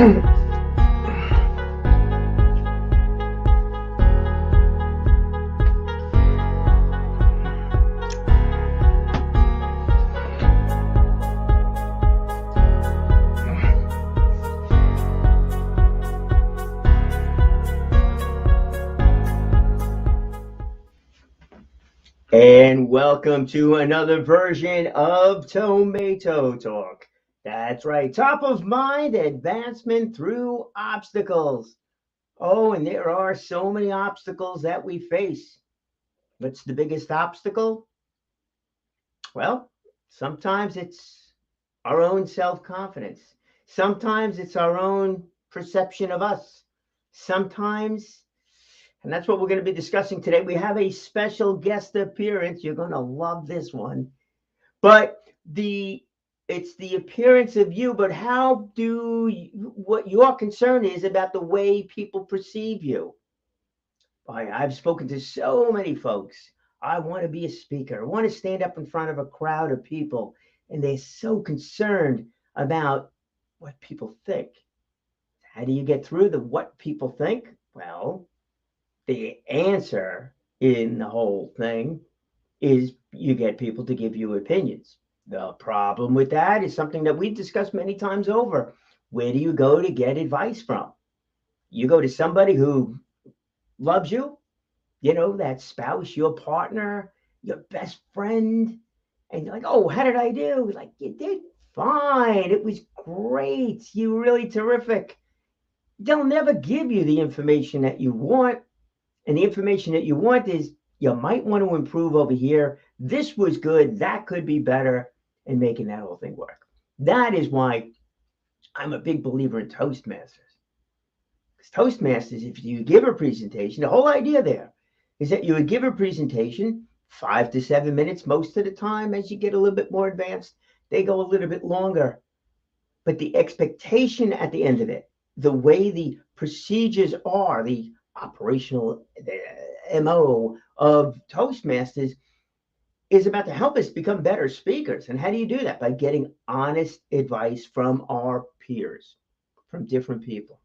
And welcome to another version of Tomato Talk. That's right, top of mind advancement through obstacles. Oh, and there are so many obstacles that we face. What's the biggest obstacle? Well, sometimes it's our own self confidence, sometimes it's our own perception of us, sometimes and that's what we're going to be discussing today. We have a special guest appearance. You're going to love this one. But it's the appearance of you, but how do you, what your concern is about the way people perceive you. I've spoken to so many folks. I want to be a speaker. I want to stand up in front of a crowd of people, and they're so concerned about what people think. How do you get through the what people think? Well, the answer in the whole thing is you get people to give you opinions. The problem with that is something that we've discussed many times over. Where do you go to get advice from? You go to somebody who loves you, that spouse, your partner, your best friend, and you're like, oh, how did I do? Like, you did fine. It was great. You're really terrific. They'll never give you the information that you want. And the information that you want is you might want to improve over here. This was good. That could be better, and making that whole thing work. That is why I'm a big believer in Toastmasters. Because Toastmasters, if you give a presentation, the whole idea there is that you would give a presentation 5 to 7 minutes most of the time. As you get a little bit more advanced, they go a little bit longer. But the expectation at the end of it, the way the procedures are, the operational MO of Toastmasters is about to help us become better speakers. And how do you do that? By getting honest advice from our peers, from different people.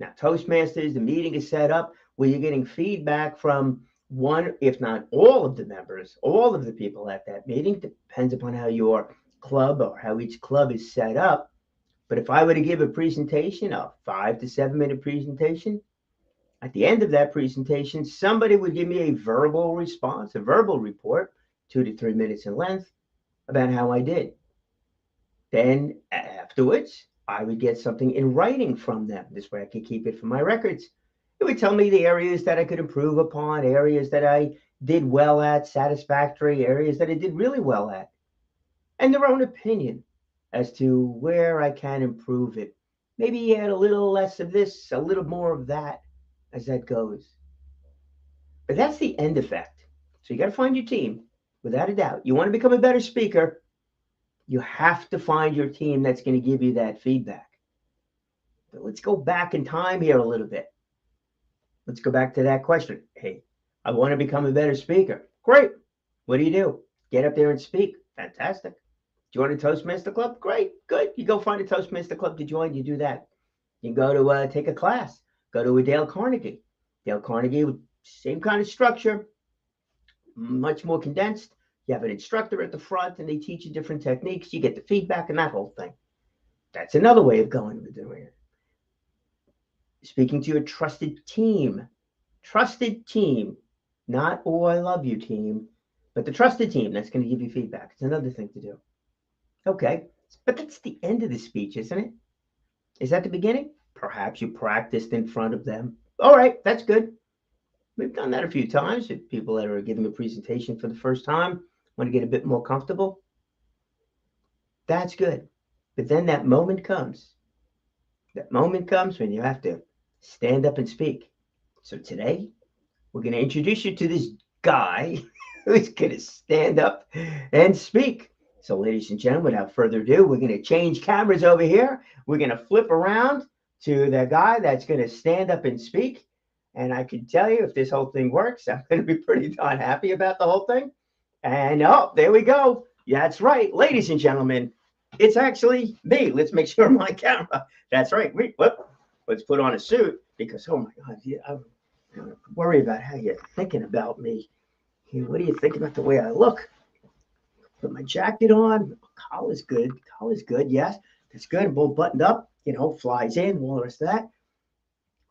Now, Toastmasters, the meeting is set up where you're getting feedback from one, if not all of the members, all of the people at that meeting. Depends upon how your club or how each club is set up. But if I were to give a presentation, a 5 to 7 minute presentation, at the end of that presentation, somebody would give me a verbal response, a verbal report, 2 to 3 minutes in length, about how I did. Then afterwards, I would get something in writing from them. This way I could keep it for my records. It would tell me the areas that I could improve upon, areas that I did well at, satisfactory, areas that I did really well at, and their own opinion as to where I can improve it. Maybe add a little less of this, a little more of that, as that goes. But that's the end effect. So you got to find your team, without a doubt. You want to become a better speaker, you have to find your team that's going to give you that feedback. But let's go back in time here a little bit. Let's go back to that question. Hey, I want to become a better speaker. Great. What do? Get up there and speak. Fantastic. Join a Toastmaster club? Great. Good. You go find a Toastmaster club to join. You do that. You go to take a class. Go to a Dale Carnegie. Dale Carnegie, same kind of structure, much more condensed. You have an instructor at the front and they teach you different techniques. You get the feedback and that whole thing. That's another way of going and doing it. Speaking to your trusted team. Trusted team. Not, oh, I love you team, but the trusted team that's going to give you feedback. It's another thing to do. Okay, but that's the end of the speech, isn't it? Is that the beginning? Perhaps you practiced in front of them. All right, that's good. We've done that a few times. If people that are giving a presentation for the first time want to get a bit more comfortable, that's good. But then that moment comes. That moment comes when you have to stand up and speak. So today, we're going to introduce you to this guy who's going to stand up and speak. So ladies and gentlemen, without further ado, we're going to change cameras over here. We're going to flip around to the guy that's going to stand up and speak. And I can tell you, if this whole thing works, I'm going to be pretty darn happy about the whole thing. And oh, there we go. Yeah, that's right. Ladies and gentlemen, It's actually me. Let's make sure I'm on camera. That's right. Let's put on a suit because, oh my God, I'm worried about how you're thinking about me. What do you think about the way I look? Put my jacket on. Collar's good. Collar's good. Yes, that's good. Both buttoned up. Flies in. All the rest of that.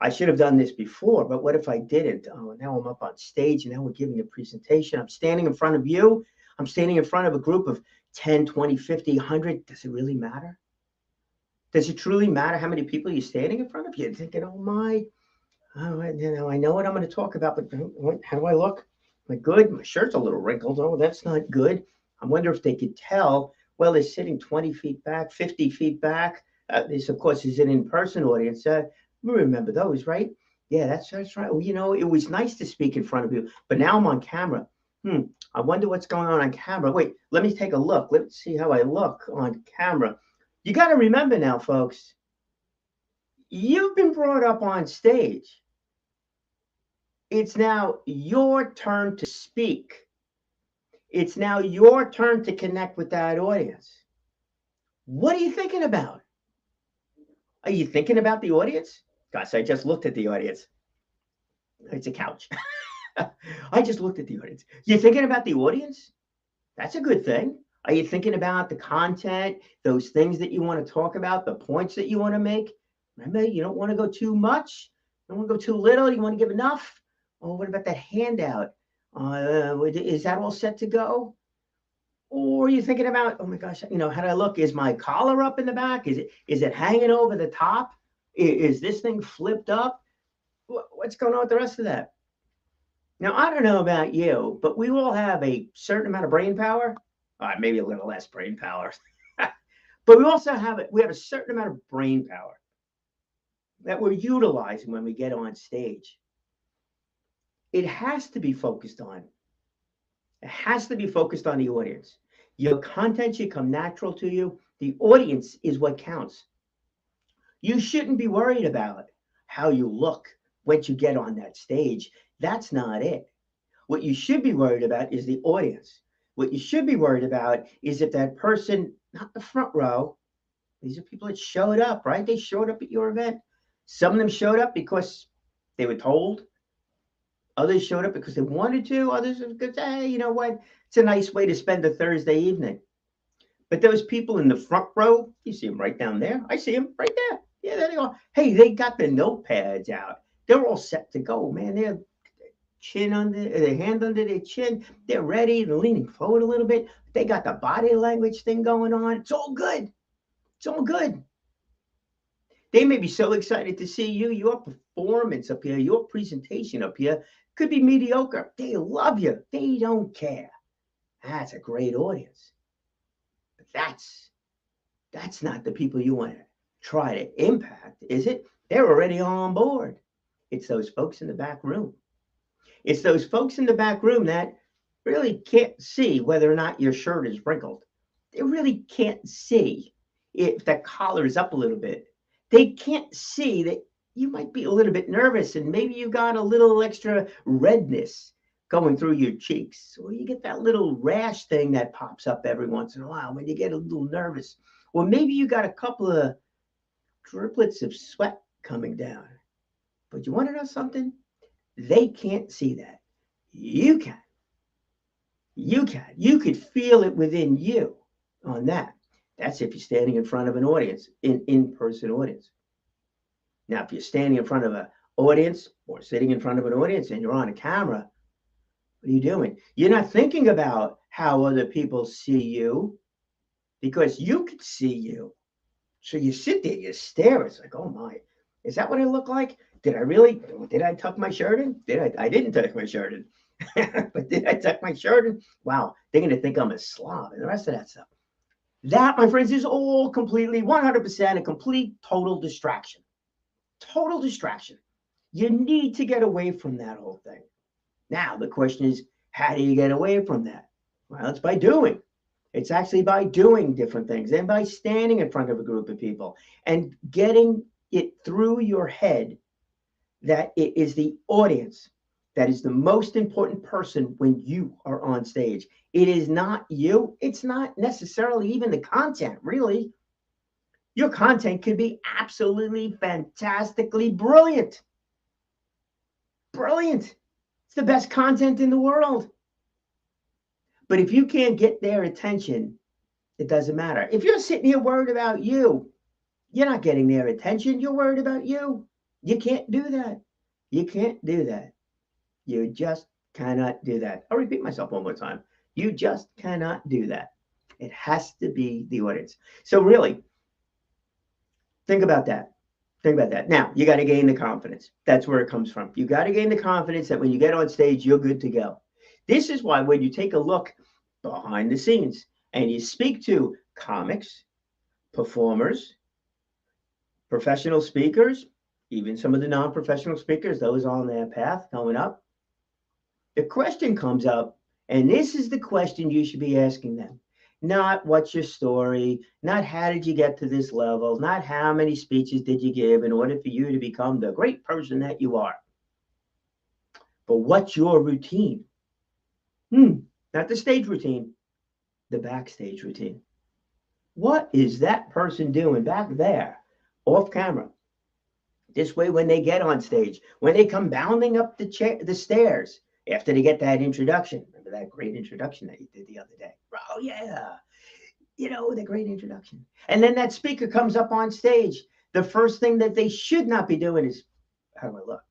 I should have done this before, but what if I didn't? Oh, now I'm up on stage and now we're giving a presentation. I'm standing in front of you. I'm standing in front of a group of 10, 20, 50, 100. Does it really matter? Does it truly matter how many people you're standing in front of? You're thinking, oh my, I know what I'm going to talk about, but how do I look? Am I good? My shirt's a little wrinkled. Oh, that's not good. I wonder if they could tell. Well, they're sitting 20 feet back, 50 feet back. This, of course, is an in-person audience. We remember those, right? Yeah, that's right. Well, it was nice to speak in front of you, but now I'm on camera. I wonder what's going on camera. Wait, let me take a look. Let's see how I look on camera. You got to remember now, folks, you've been brought up on stage. It's now your turn to speak. It's now your turn to connect with that audience. What are you thinking about? Are you thinking about the audience? Gosh, I just looked at the audience. It's a couch. I just looked at the audience. You're thinking about the audience? That's a good thing. Are you thinking about the content, those things that you want to talk about, the points that you want to make? Remember, you don't want to go too much. You don't want to go too little. You want to give enough. Oh, what about that handout? Is that all set to go? Or are you thinking about, oh my gosh, how do I look? Is my collar up in the back? Is it hanging over the top? Is this thing flipped up? What's going on with the rest of that? Now, I don't know about you, but we all have a certain amount of brain power. Maybe a little less brain power. But we also have a certain amount of brain power that we're utilizing when we get on stage. It has to be focused on. It has to be focused on the audience. Your content should come natural to you. The audience is what counts. You shouldn't be worried about how you look once you get on that stage. That's not it. What you should be worried about is the audience. What you should be worried about is if that person, not the front row, these are people that showed up, right? They showed up at your event. Some of them showed up because they were told. Others showed up because they wanted to. Others because, hey, you know what? It's a nice way to spend a Thursday evening. But those people in the front row, you see them right down there. I see them right there. Yeah, there they are. Hey, they got the notepads out. They're all set to go, man. They're their hand under their chin. They're ready. They're leaning forward a little bit. They got the body language thing going on. It's all good. It's all good. They may be so excited to see you. Your performance up here, your presentation up here could be mediocre. They love you. They don't care. That's a great audience. But that's not the people you want to try to impact, is it? They're already on board. It's those folks in the back room. It's those folks in the back room that really can't see whether or not your shirt is wrinkled. They really can't see if the collar is up a little bit. They can't see that you might be a little bit nervous and maybe you got a little extra redness going through your cheeks, or you get that little rash thing that pops up every once in a while when you get a little nervous, or maybe you got a couple of driplets of sweat coming down. But you want to know something? They can't see that. You can. You can. You could feel it within you on that. That's if you're standing in front of an audience, an in-person audience. Now, if you're standing in front of an audience or sitting in front of an audience and you're on a camera, what are you doing? You're not thinking about how other people see you because you can see you. So you sit there, you stare. It's like, oh my, is that what I look like? Did I tuck my shirt in? I didn't tuck my shirt in. But did I tuck my shirt in? Wow, they're going to think I'm a slob and the rest of that stuff. That, my friends, is all completely 100% a complete total distraction. Total distraction. You need to get away from that whole thing. Now, the question is, how do you get away from that? Well, it's by doing. It's actually by doing different things and by standing in front of a group of people and getting it through your head that it is the audience that is the most important person when you are on stage. It is not you. It's not necessarily even the content, really. Your content could be absolutely fantastically brilliant. Brilliant. It's the best content in the world. But if you can't get their attention, it doesn't matter. If you're sitting here worried about you, you're not getting their attention. You're worried about you. You can't do that. You can't do that. You just cannot do that. I'll repeat myself one more time. You just cannot do that. It has to be the audience. So really, think about that. Think about that. Now, you got to gain the confidence. That's where it comes from. You got to gain the confidence that when you get on stage, you're good to go. This is why when you take a look behind the scenes and you speak to comics, performers, professional speakers, even some of the non-professional speakers, those on their path coming up, the question comes up, and this is the question you should be asking them. Not what's your story, not how did you get to this level, not how many speeches did you give in order for you to become the great person that you are. But what's your routine? Not the stage routine, the backstage routine. What is that person doing back there off camera? This way, when they get on stage, when they come bounding up the stairs after they get that introduction. Remember that great introduction that you did the other day? Oh, yeah. The great introduction. And then that speaker comes up on stage. The first thing that they should not be doing is, how do I look?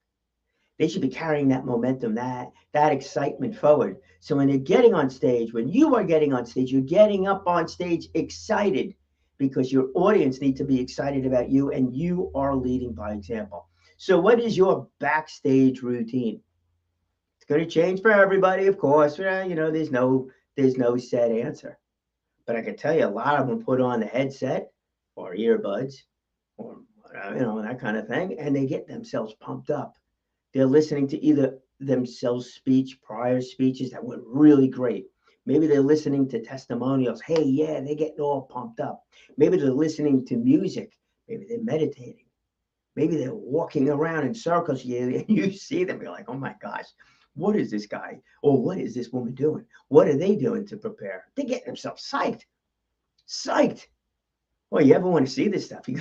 They should be carrying that momentum, that excitement forward. So when they're getting on stage, when you are getting on stage, you're getting up on stage excited because your audience needs to be excited about you and you are leading by example. So what is your backstage routine? It's going to change for everybody, of course. There's no set answer. But I can tell you a lot of them put on the headset or earbuds or that kind of thing, and they get themselves pumped up. They're listening to either themselves prior speeches that went really great. Maybe they're listening to testimonials. Hey, yeah, they're getting all pumped up. Maybe they're listening to music. Maybe they're meditating. Maybe they're walking around in circles. You see them, you're like, oh my gosh, what is this guy? Or what is this woman doing? What are they doing to prepare? They're getting themselves psyched. Psyched. Well, you ever want to see this stuff? You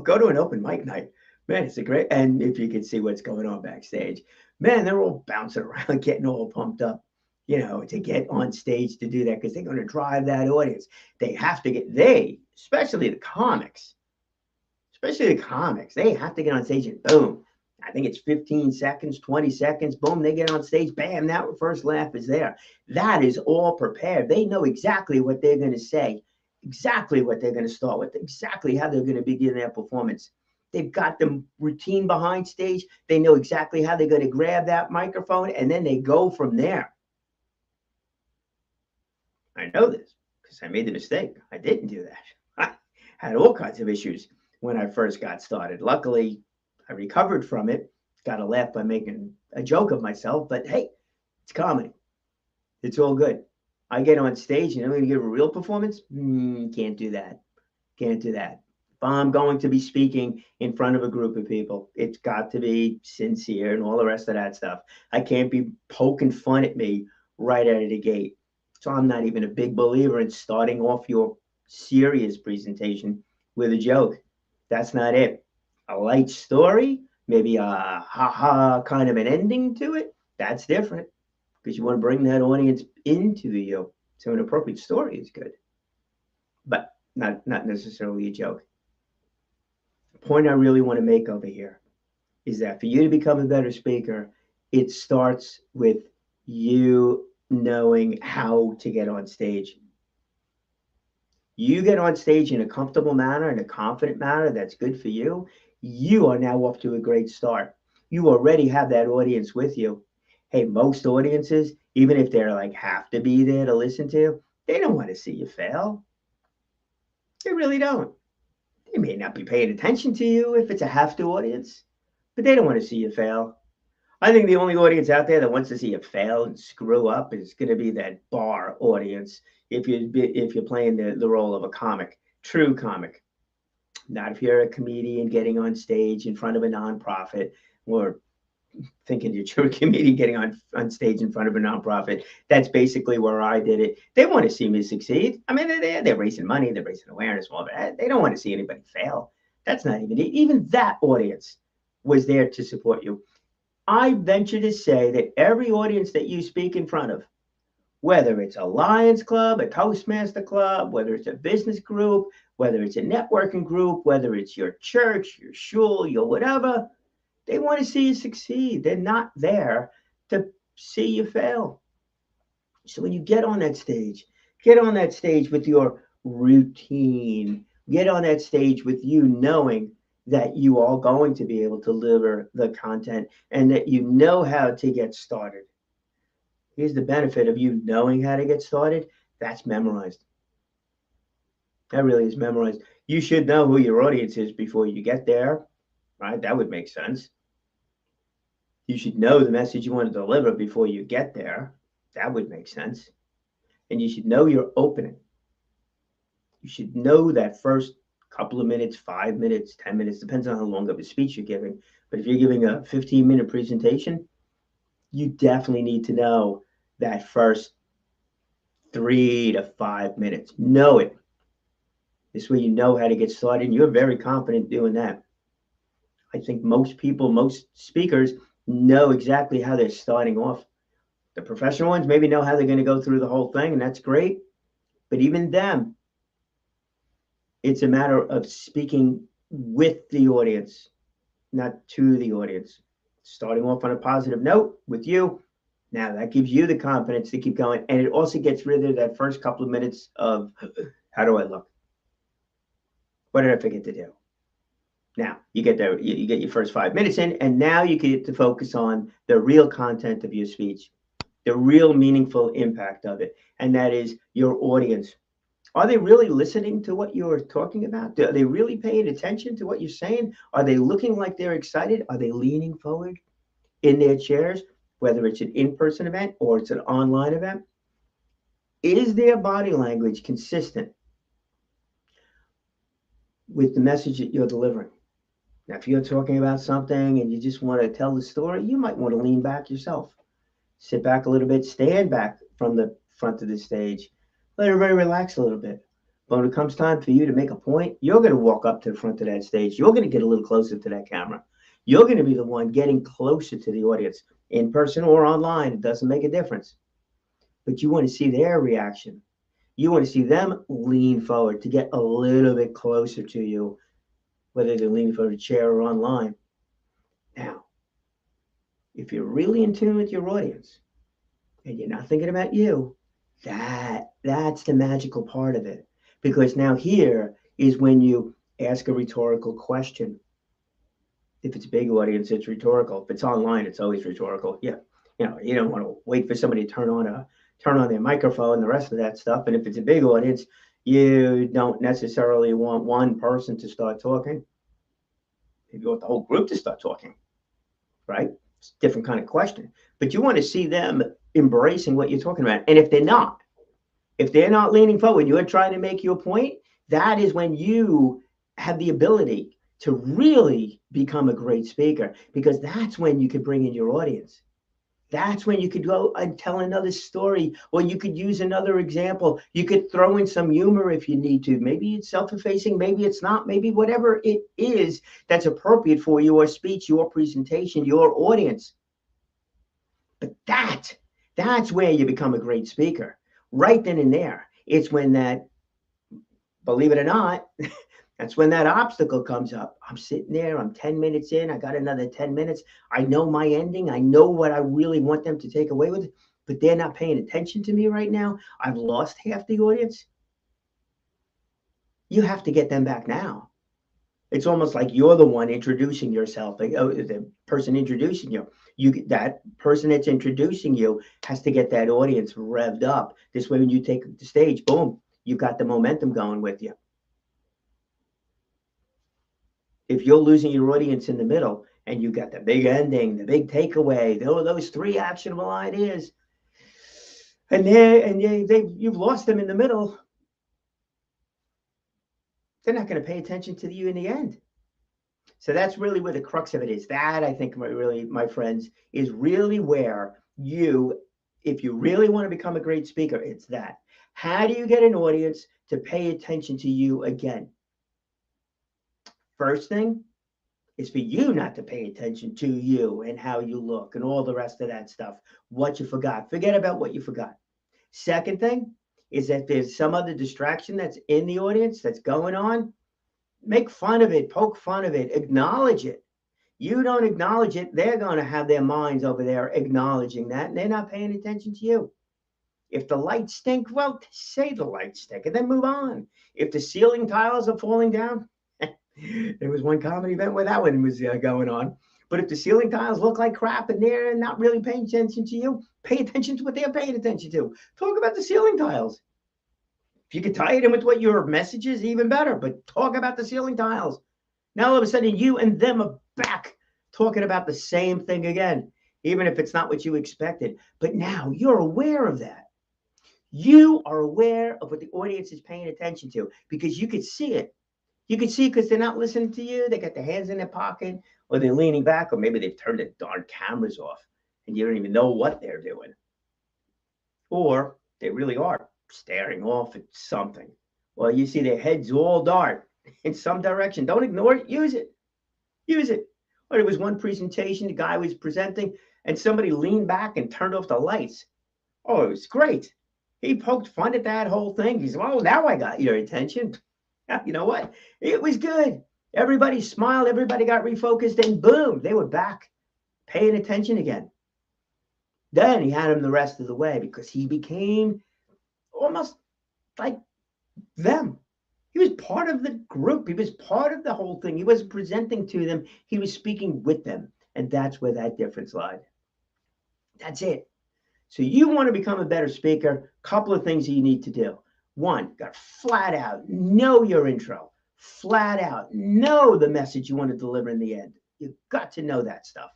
go to an open mic night. Man, it's a great, and if you can see what's going on backstage, man, they're all bouncing around, getting all pumped up, to get on stage to do that because they're going to drive that audience. They have to especially the comics, they have to get on stage and boom. I think it's 15 seconds, 20 seconds, boom, they get on stage, bam, that first laugh is there. That is all prepared. They know exactly what they're going to say, exactly what they're going to start with, exactly how they're going to begin their performance. They've got the routine behind stage. They know exactly how they're going to grab that microphone, and then they go from there. I know this because I made the mistake. I didn't do that. I had all kinds of issues when I first got started. Luckily, I recovered from it, got a laugh by making a joke of myself, but hey, it's comedy. It's all good. I get on stage and I'm going to give a real performance. Can't do that. Can't do that. If I'm going to be speaking in front of a group of people, it's got to be sincere and all the rest of that stuff. I can't be poking fun at me right out of the gate. So I'm not even a big believer in starting off your serious presentation with a joke. That's not it. A light story, maybe a ha-ha kind of an ending to it, that's different because you want to bring that audience into you. So an appropriate story is good, but not necessarily a joke. The point I really want to make over here is that for you to become a better speaker, it starts with you knowing how to get on stage. You get on stage in a comfortable manner, in a confident manner that's good for you, you are now off to a great start. You already have that audience with you. Hey, most audiences, even if they're like have to be there to listen to, they don't want to see you fail. They really don't. They may not be paying attention to you if it's a have to audience, but they don't want to see you fail. I think the only audience out there that wants to see you fail and screw up is going to be that bar audience if you're playing the role of a comic, true comic. Not if you're a comedian getting on stage in front of a nonprofit or thinking you're a comedian getting on stage in front of a nonprofit. That's basically where I did it. They want to see me succeed. I mean, they're raising money, they're raising awareness, all that. They don't want to see anybody fail. That's not even that audience was there to support you. I venture to say that every audience that you speak in front of, whether it's a Lions Club, a Toastmaster Club, whether it's a business group, whether it's a networking group, whether it's your church, your shul, your whatever, they want to see you succeed. They're not there to see you fail. So when you get on that stage with your routine, get on that stage with you knowing that you are going to be able to deliver the content and that you know how to get started. Here's the benefit of you knowing how to get started. That's memorized. That really is memorized. You should know who your audience is before you get there, right? That would make sense. You should know the message you want to deliver before you get there. That would make sense. And you should know your opening. You should know that first couple of minutes, 5 minutes, 10 minutes, depends on how long of a speech you're giving. But if you're giving a 15-minute presentation, you definitely need to know that first 3 to 5 minutes. Know it. This way you know how to get started. And you're very confident doing that. I think most people, most speakers know exactly how they're starting off. The professional ones maybe know how they're going to go through the whole thing, and that's great. But even them, it's a matter of speaking with the audience, not to the audience. Starting off on a positive note with you. Now that gives you the confidence to keep going. And it also gets rid of that first couple of minutes of how do I look? What did I forget to do? Now you get there, you get your first 5 minutes in, and now you get to focus on the real content of your speech, the real meaningful impact of it, and that is your audience. Are they really listening to what you're talking about? Are they really paying attention to what you're saying? Are they looking like they're excited? Are they leaning forward in their chairs, whether it's an in-person event or it's an online event? Is their body language consistent with the message that you're delivering? Now, if you're talking about something and you just want to tell the story, you might want to lean back yourself. Sit back a little bit, stand back from the front of the stage. Let everybody relax a little bit. But when it comes time for you to make a point, you're going to walk up to the front of that stage. You're going to get a little closer to that camera. You're going to be the one getting closer to the audience, in person or online. It doesn't make a difference. But you want to see their reaction. You want to see them lean forward to get a little bit closer to you, whether they're leaning for a chair or online. Now, if you're really in tune with your audience and you're not thinking about you, that's the magical part of it. Because now here is when you ask a rhetorical question. If it's a big audience, it's rhetorical. If it's online, it's always rhetorical. Yeah, you don't want to wait for somebody to turn on their microphone, the rest of that stuff. And if it's a big audience, you don't necessarily want one person to start talking. You want the whole group to start talking, right? It's a different kind of question. But you want to see them embracing what you're talking about. And if they're not leaning forward, you're trying to make your point, that is when you have the ability to really become a great speaker, because that's when you could bring in your audience. That's when you could go and tell another story, or you could use another example. You could throw in some humor if you need to. Maybe it's self-effacing, maybe it's not, maybe whatever it is that's appropriate for your speech, your presentation, your audience. But that's where you become a great speaker. Right then and there. It's when that, believe it or not, that's when that obstacle comes up. I'm sitting there, I'm 10 minutes in, I got another 10 minutes. I know my ending. I know what I really want them to take away with it, but they're not paying attention to me right now. I've lost half the audience. You have to get them back now. It's almost like you're the one introducing yourself. Like, oh, the person introducing you. That person that's introducing you has to get that audience revved up. This way, when you take the stage, boom, you got the momentum going with you. If you're losing your audience in the middle and you got the big ending, the big takeaway, those three actionable ideas, and you've lost them in the middle, they're not going to pay attention to you in the end. So that's really where the crux of it is. That, I think, really, my friends, is really where you, if you really want to become a great speaker, it's that. How do you get an audience to pay attention to you again? First thing is for you not to pay attention to you and how you look and all the rest of that stuff, what you forgot. Forget about what you forgot. Second thing is that there's some other distraction that's in the audience that's going on. Make fun of it, poke fun of it, acknowledge it. You don't acknowledge it, they're going to have their minds over there acknowledging that, and they're not paying attention to you. If the lights stink, well, say the lights stink and then move on. If the ceiling tiles are falling down, there was one comedy event where that one was going on. But if the ceiling tiles look like crap and they're not really paying attention to you, pay attention to what they're paying attention to. Talk about the ceiling tiles. If you could tie it in with what your message is, even better. But talk about the ceiling tiles. Now all of a sudden you and them are back talking about the same thing again, even if it's not what you expected. But now you're aware of that. You are aware of what the audience is paying attention to because you could see it. You could see because they're not listening to you. They got their hands in their pocket, or they're leaning back, or maybe they've turned the darn cameras off and you don't even know what they're doing. Or they really are staring off at something. Well, you see their heads all dart in some direction. Don't ignore it. Use it. Use it. Or there was one presentation, the guy was presenting, and somebody leaned back and turned off the lights. Oh, it was great. He poked fun at that whole thing. He said, well, now I got your attention. You know what? It was good. Everybody smiled. Everybody got refocused, and boom, they were back paying attention again. Then he had him the rest of the way because he became almost like them. He was part of the group. He was part of the whole thing. He wasn't presenting to them. He was speaking with them. And that's where that difference lied. That's it. So you want to become a better speaker, couple of things that you need to do. One, got flat out know your intro. Flat out know the message you want to deliver in the end. You've got to know that stuff.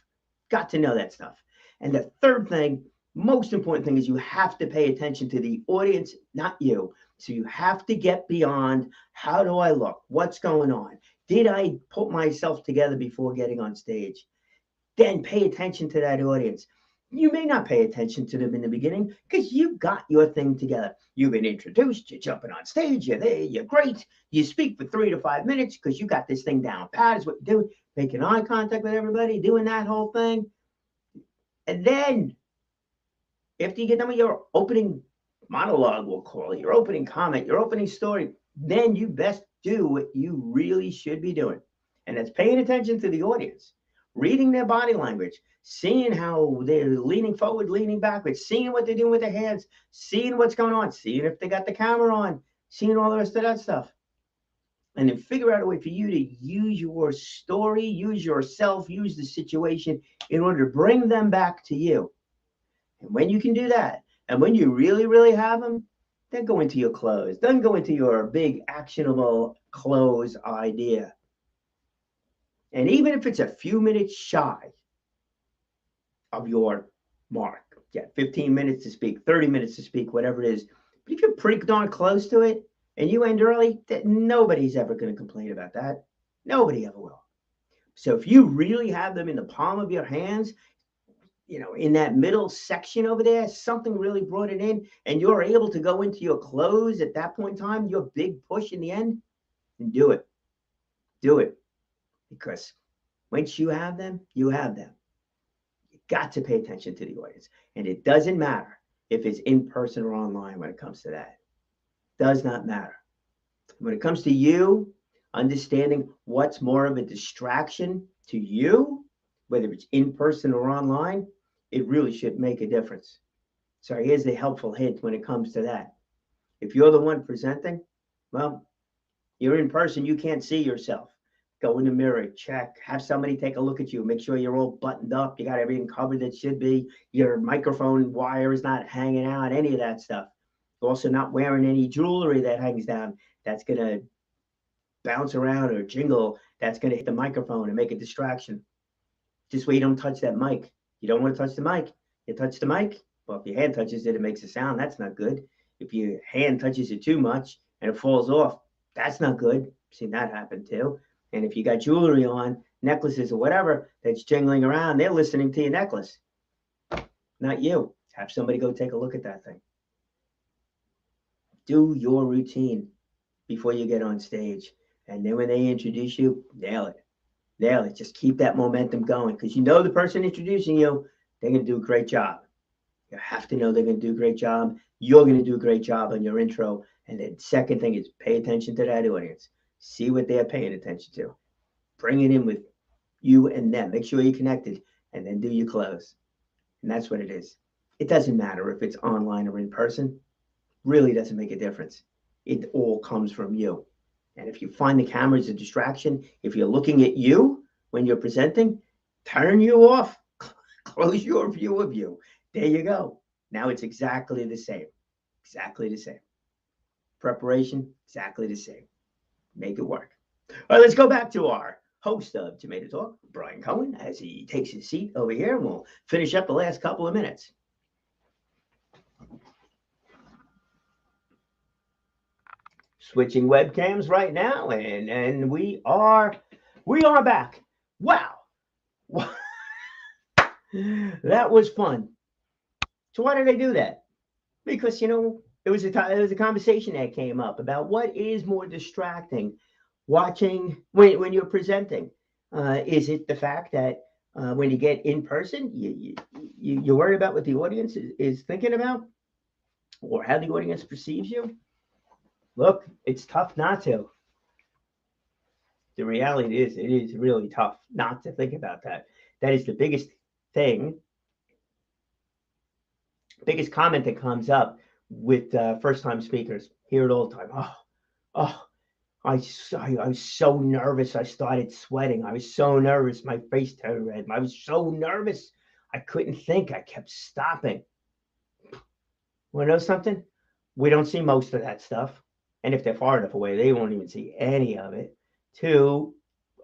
Got to know that stuff. And the third thing, most important thing, is you have to pay attention to the audience, not you. So you have to get beyond how do I look? What's going on? Did I put myself together before getting on stage? Then pay attention to that audience. You may not pay attention to them in the beginning because you've got your thing together. You've been introduced, you're jumping on stage, you're there, you're great. You speak for 3 to 5 minutes because you got this thing down pat is what you do, making eye contact with everybody, doing that whole thing. And then after you get done with your opening monologue, we'll call it, your opening comment, your opening story, then you best do what you really should be doing. And that's paying attention to the audience, reading their body language, seeing how they're leaning forward, leaning backwards, seeing what they're doing with their hands, seeing what's going on, seeing if they got the camera on, seeing all the rest of that stuff. And then figure out a way for you to use your story, use yourself, use the situation in order to bring them back to you. And when you can do that, and when you really, really have them, then go into your close. Then go into your big actionable close idea. And even if it's a few minutes shy of your mark, yeah, 15 minutes to speak, 30 minutes to speak, whatever it is. But if you're pretty darn close to it and you end early, nobody's ever going to complain about that. Nobody ever will. So if you really have them in the palm of your hands, in that middle section over there, something really brought it in, and you're able to go into your close at that point in time, your big push in the end, and do it. Do it. Because once you have them, you have them. You got to pay attention to the audience. And it doesn't matter if it's in person or online when it comes to that. Does not matter. When it comes to you, understanding what's more of a distraction to you, whether it's in person or online, it really should make a difference. So here's the helpful hint when it comes to that. If you're the one presenting, well, you're in person, you can't see yourself. Go in the mirror, check, have somebody take a look at you, make sure you're all buttoned up, you got everything covered that should be, your microphone wire is not hanging out, any of that stuff. Also not wearing any jewelry that hangs down that's going to bounce around or jingle, that's going to hit the microphone and make a distraction. This way you don't touch that mic. You don't want to touch the mic. You touch the mic, well, if your hand touches it, it makes a sound. That's not good. If your hand touches it too much and it falls off, that's not good. I've seen that happen too. And if you got jewelry on, necklaces or whatever that's jingling around, they're listening to your necklace, not you. Have somebody go take a look at that thing. Do your routine before you get on stage. And then when they introduce you, nail it. Nail it. Just keep that momentum going because you know the person introducing you, they're going to do a great job. You have to know they're going to do a great job. You're going to do a great job on your intro. And then second thing is pay attention to that audience. See what they're paying attention to. Bring it in with you and them. Make sure you're connected and then do your close. And that's what it is. It doesn't matter if it's online or in person. Really doesn't make a difference. It all comes from you. And if you find the camera is a distraction, if you're looking at you when you're presenting, turn you off. Close your view of you. There you go. Now it's exactly the same. Exactly the same. Preparation, exactly the same. Make it work. All right, let's go back to our host of Tomato Talk, Brian Cohen, as he takes his seat over here, and we'll finish up the last couple of minutes. Switching webcams right now, and we are back. Wow. That was fun. So why did I do that? Because it was a conversation that came up about what is more distracting watching when you're presenting. Is it the fact that when you get in person, you worry about what the audience is thinking about or how the audience perceives you? Look, it's tough not to. The reality is, it is really tough not to think about that. That is the biggest thing, biggest comment that comes up with first-time speakers. Hear it all the time. I was so nervous. I started sweating. I was so nervous. My face turned red. I was so nervous. I couldn't think. I kept stopping. Want to know something? We don't see most of that stuff. And if they're far enough away, they won't even see any of it. Two,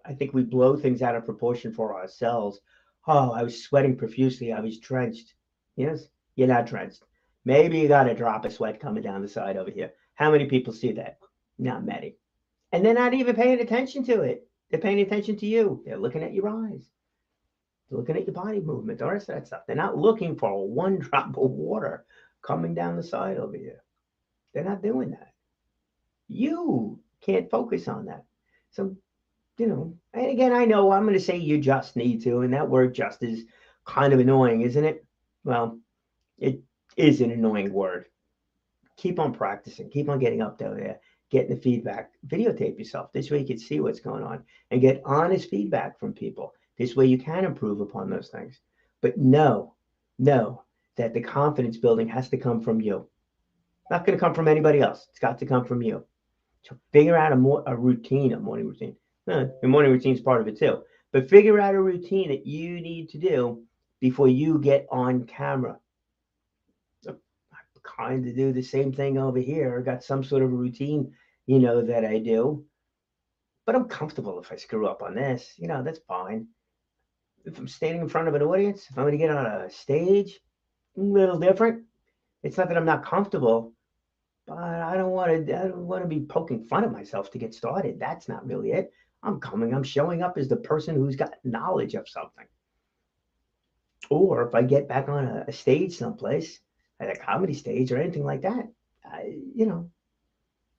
I think we blow things out of proportion for ourselves. Oh, I was sweating profusely. I was drenched. Yes, you're not drenched. Maybe you got a drop of sweat coming down the side over here. How many people see that? Not many. And they're not even paying attention to it. They're paying attention to you. They're looking at your eyes. They're looking at your body movement, the rest of that stuff. They're not looking for one drop of water coming down the side over here. They're not doing that. You can't focus on that. So, and again, I know I'm going to say you just need to, and that word just is kind of annoying, isn't it? Well, it is an annoying word. Keep on practicing. Keep on getting up there, getting the feedback. Videotape yourself. This way you can see what's going on and get honest feedback from people. This way you can improve upon those things. But know that the confidence building has to come from you. Not going to come from anybody else. It's got to come from you. So figure out a morning routine. Your morning routine is part of it too. But figure out a routine that you need to do before you get on camera. So I kind of do the same thing over here. I got some sort of a routine, that I do. But I'm comfortable if I screw up on this. That's fine. If I'm standing in front of an audience, if I'm going to get on a stage, a little different. It's not that I'm not comfortable, but I don't want to be poking fun at myself to get started. That's not really it. I'm showing up as the person who's got knowledge of something. Or if I get back on a stage someplace, at a comedy stage or anything like that,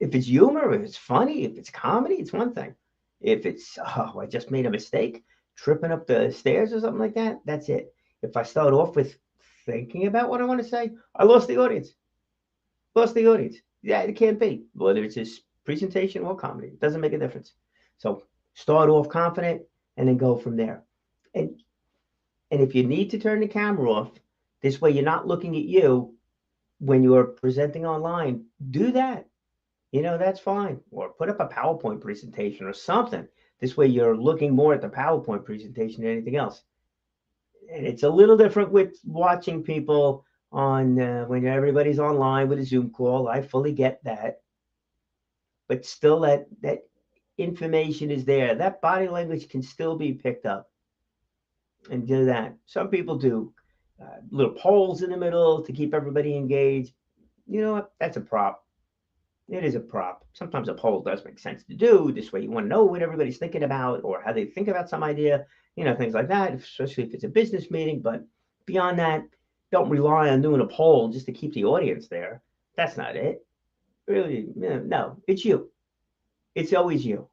if it's humor, if it's funny, if it's comedy, it's one thing. If it's, I just made a mistake, tripping up the stairs or something like that, that's it. If I start off with thinking about what I want to say, I lost the audience. Yeah, it can't be. Whether it's his presentation or comedy, it doesn't make a difference. So start off confident and then go from there. And if you need to turn the camera off, this way you're not looking at you when you're presenting online, do that. That's fine. Or put up a PowerPoint presentation or something. This way you're looking more at the PowerPoint presentation than anything else. And it's a little different with watching people on when everybody's online with a Zoom call. I fully get that. But still that information is there. That body language can still be picked up. And do that. Some people do little polls in the middle to keep everybody engaged. You know what? That's a prop. It is a prop. Sometimes a poll does make sense to do. This way you want to know what everybody's thinking about or how they think about some idea, things like that, especially if it's a business meeting. But beyond that, don't rely on doing a poll just to keep the audience there. That's not it. Really, no, it's you. It's always you.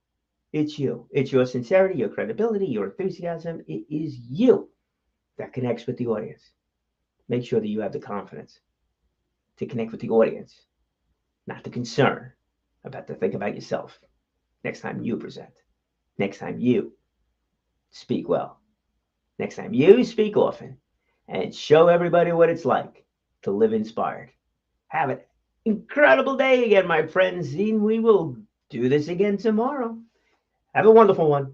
It's you. It's your sincerity, your credibility, your enthusiasm. It is you that connects with the audience. Make sure that you have the confidence to connect with the audience, not the concern about to think about yourself next time you present, next time you speak well, next time you speak often, and show everybody what it's like to live inspired. Have an incredible day again, my friends, and we will do this again tomorrow. Have a wonderful one.